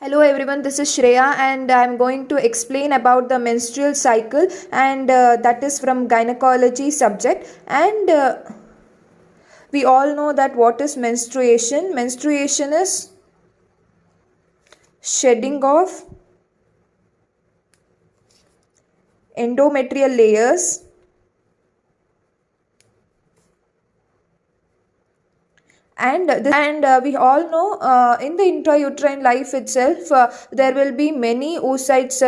Hello everyone, this is Shreya and I'm going to explain about the menstrual cycle and that is from gynecology subject and we all know that what is menstruation. Menstruation is shedding of endometrial layers and we all know in the intrauterine life itself there will be many oocytes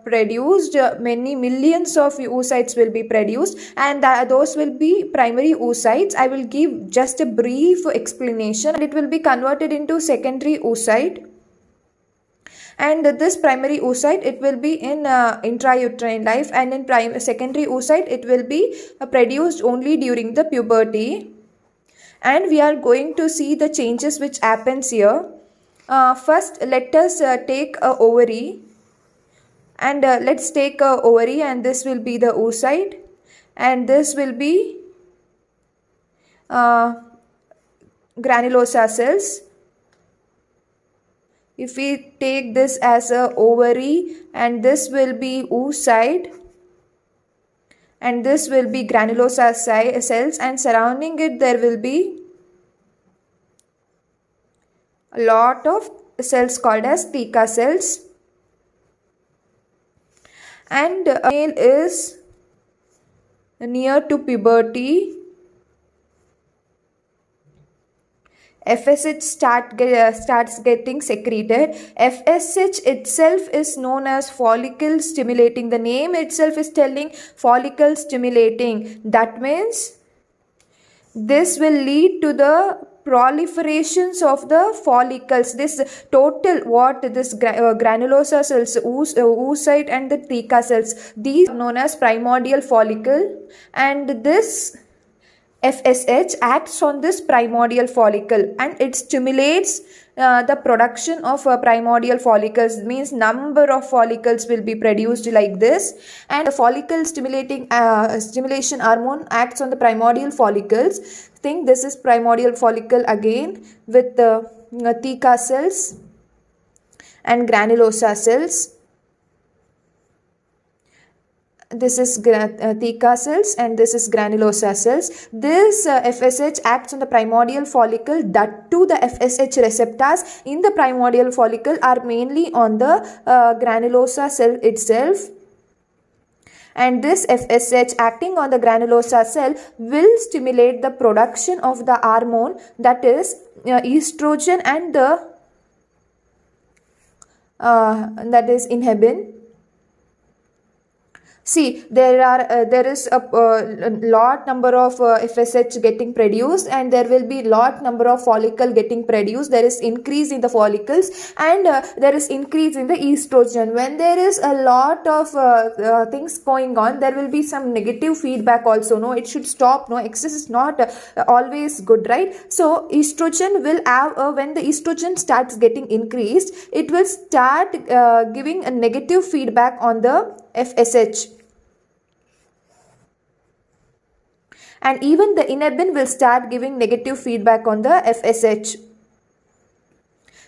produced, many millions of oocytes will be produced, and those will be primary oocytes. I will give just a brief explanation and it will be converted into secondary oocyte. And this primary oocyte, it will be in intrauterine life, and in secondary oocyte it will be produced only during the puberty. And we are going to see the changes which happens here. First let us take a ovary, and let's take a ovary, and this will be the oocyte, and this will be granulosa cells. If we take this as a ovary, and this will be oocyte, and this will be granulosa cells, and surrounding it there will be a lot of cells called as theca cells. And male is near to puberty, FSH starts getting secreted. FSH itself is known as follicle stimulating. The name itself is telling follicle stimulating. That means this will lead to the proliferations of the follicles. This total what this granulosa cells, oocyte and the theca cells, these are known as primordial follicle, and this FSH acts on this primordial follicle and it stimulates the production of primordial follicles. Means number of follicles will be produced like this, and the follicle stimulation hormone acts on the primordial follicles. Think this is primordial follicle again with the theca cells and granulosa cells. This is theca cells and this is granulosa cells. This FSH acts on the primordial follicle. That too, the FSH receptors in the primordial follicle are mainly on the granulosa cell itself. And this FSH acting on the granulosa cell will stimulate the production of the hormone, that is estrogen and the that is inhibin. See, there is a lot number of FSH getting produced, and there will be lot number of follicle getting produced. There is increase in the follicles, and there is increase in the estrogen. When there is a lot of things going on, there will be some negative feedback also. No, it should stop. No, excess is not always good, right? So estrogen will have when the estrogen starts getting increased, it will start giving a negative feedback on the FSH. And even the inhibin will start giving negative feedback on the FSH.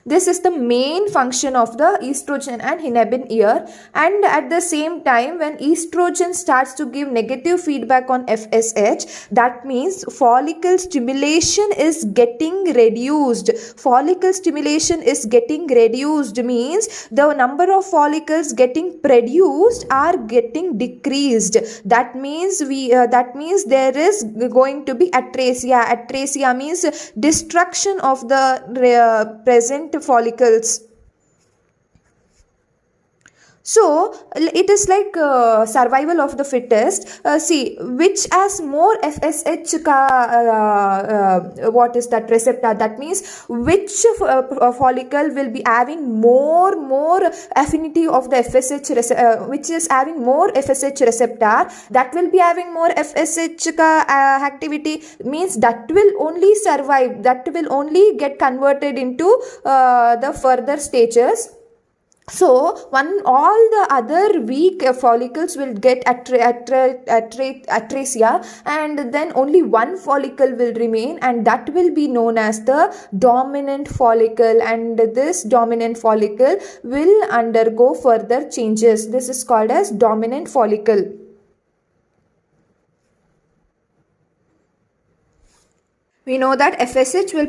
This is the main function of the estrogen and inhibin here. And at the same time, when estrogen starts to give negative feedback on FSH, that means follicle stimulation is getting reduced. Follicle stimulation is getting reduced means the number of follicles getting produced are getting decreased. That means there is going to be atresia. Atresia means destruction of the present follicles. So it is like survival of the fittest. See, which has more FSH what is that receptor? That means which follicle will be having more affinity of the FSH which is having more FSH receptor, that will be having more FSH activity, means that will only survive, that will only get converted into the further stages. So all the other weak follicles will get atresia, and then only one follicle will remain, and that will be known as the dominant follicle, and this dominant follicle will undergo further changes. This is called as dominant follicle. We know that FSH will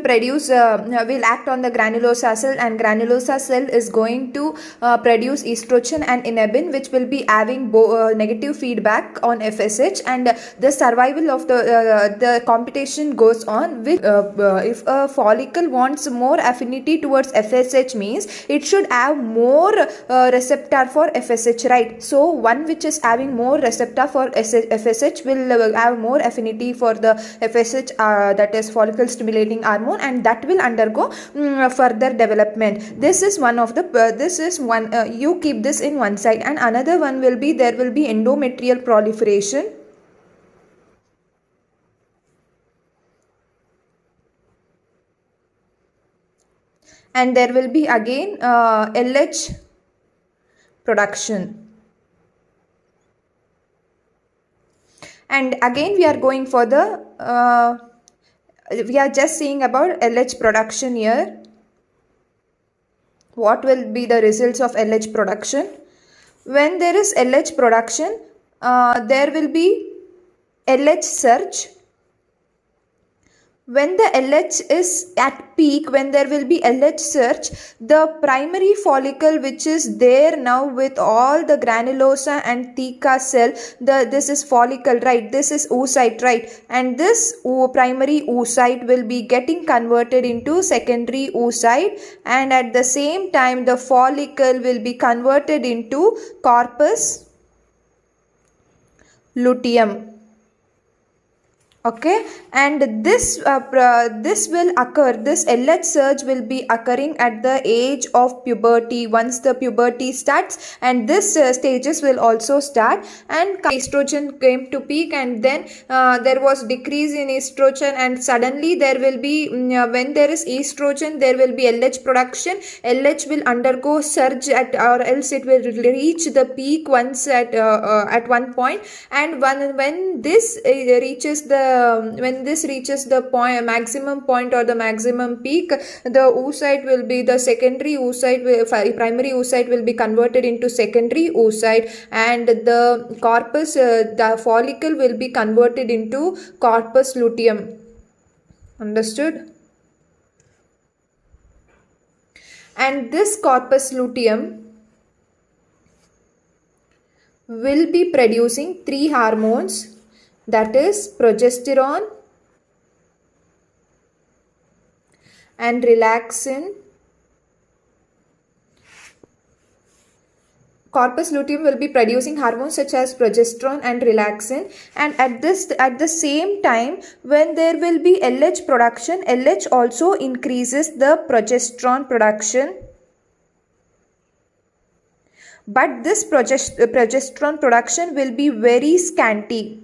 act on the granulosa cell, and granulosa cell is going to produce estrogen and inhibin, which will be having negative feedback on FSH, and the survival of the competition goes on. With if a follicle wants more affinity towards FSH, means it should have more receptor for FSH, right? So one which is having more receptor for FSH will have more affinity for the FSH, that is follicle stimulating hormone, and that will undergo further development. This is one of the you keep this in one side, and another one will be, there will be endometrial proliferation. And there will be again LH production. And again we are going for the we are just seeing about LH production here. What will be the results of LH production? When there is LH production, there will be LH surge. When the LH is at peak, when there will be LH surge, the primary follicle which is there now with all the granulosa and theca cell, this is follicle, right? This is oocyte, right? And this primary oocyte will be getting converted into secondary oocyte, and at the same time the follicle will be converted into corpus luteum. Okay, and this will occur, this LH surge will be occurring at the age of puberty. Once the puberty starts, and this stages will also start, and estrogen came to peak, and then there was decrease in estrogen, and suddenly there will be when there is estrogen, there will be LH production. LH will undergo surge or else it will reach the peak once at one point, and when this reaches the point, maximum point or the maximum peak, the oocyte will be, the secondary oocyte primary oocyte will be converted into secondary oocyte, and the corpus the follicle will be converted into corpus luteum. Understood? And this corpus luteum will be producing three hormones, that is progesterone and relaxin. Corpus luteum will be producing hormones such as progesterone and relaxin, and at the same time, when there will be LH production, LH also increases the progesterone production. But this progesterone production will be very scanty.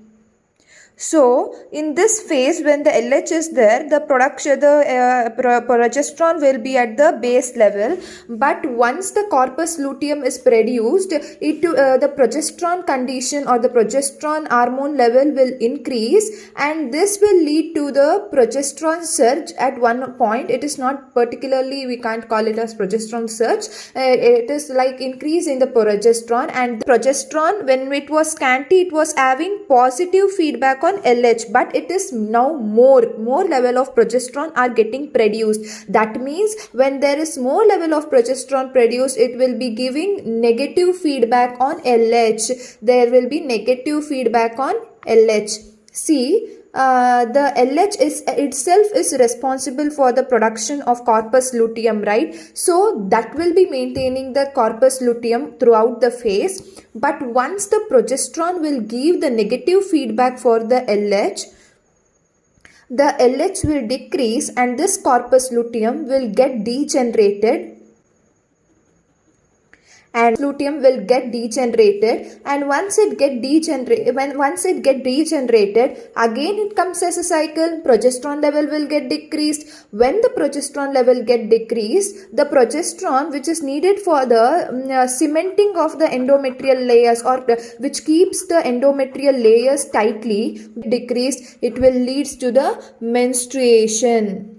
So in this phase, when the LH is there, the progesterone will be at the base level. But once the corpus luteum is produced, the progesterone condition or the progesterone hormone level will increase, and this will lead to the progesterone surge at one point. It is not particularly, we can't call it as progesterone surge. It is like increase in the progesterone, and the progesterone, when it was scanty, it was having positive feedback on LH, but it is now more level of progesterone are getting produced. That means when there is more level of progesterone produced, it will be giving negative feedback on LH. There will be negative feedback on LH. See, the LH itself is responsible for the production of corpus luteum, right? So that will be maintaining the corpus luteum throughout the phase. But once the progesterone will give the negative feedback for the LH will decrease, and this corpus luteum will get degenerated, and luteum will get degenerated, and once it get degenerated, again it comes as a cycle. Progesterone level will get decreased. When the progesterone level get decreased, the progesterone which is needed for the cementing of the endometrial layers, or which keeps the endometrial layers tightly, decreased, it will leads to the menstruation.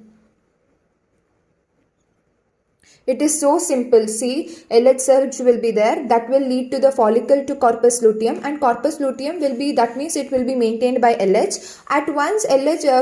It is so simple. See, LH surge will be there. That will lead to the follicle to corpus luteum, and corpus luteum will be, that means it will be maintained by LH. At once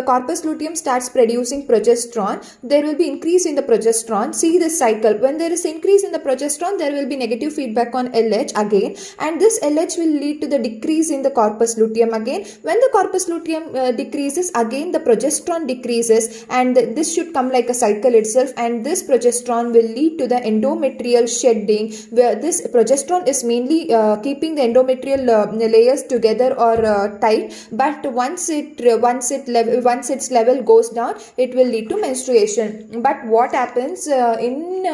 corpus luteum starts producing progesterone, there will be increase in the progesterone. See this cycle. When there is increase in the progesterone, there will be negative feedback on LH again, and this LH will lead to the decrease in the corpus luteum again. When the corpus luteum decreases, again the progesterone decreases, and this should come like a cycle itself, and this progesterone will lead to the endometrial shedding, where this progesterone is mainly keeping the endometrial layers together or tight, but once its level goes down, it will lead to menstruation. But what happens in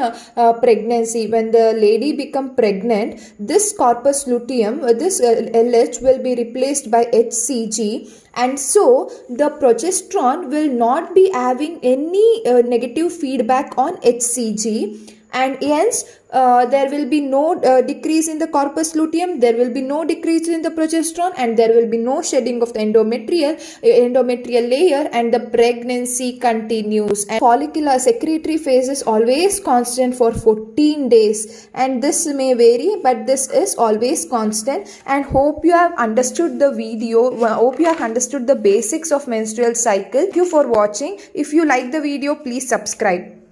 pregnancy? When the lady become pregnant, this corpus luteum, this LH will be replaced by HCG, and so the progesterone will not be having any negative feedback on HCG, and hence there will be no decrease in the corpus luteum, there will be no decrease in the progesterone, and there will be no shedding of the endometrial layer, and the pregnancy continues. And follicular secretory phase is always constant for 14 days, and this may vary, but this is always constant. And hope you have understood the video, hope you have understood the basics of menstrual cycle. Thank you for watching. If you like the video, please subscribe.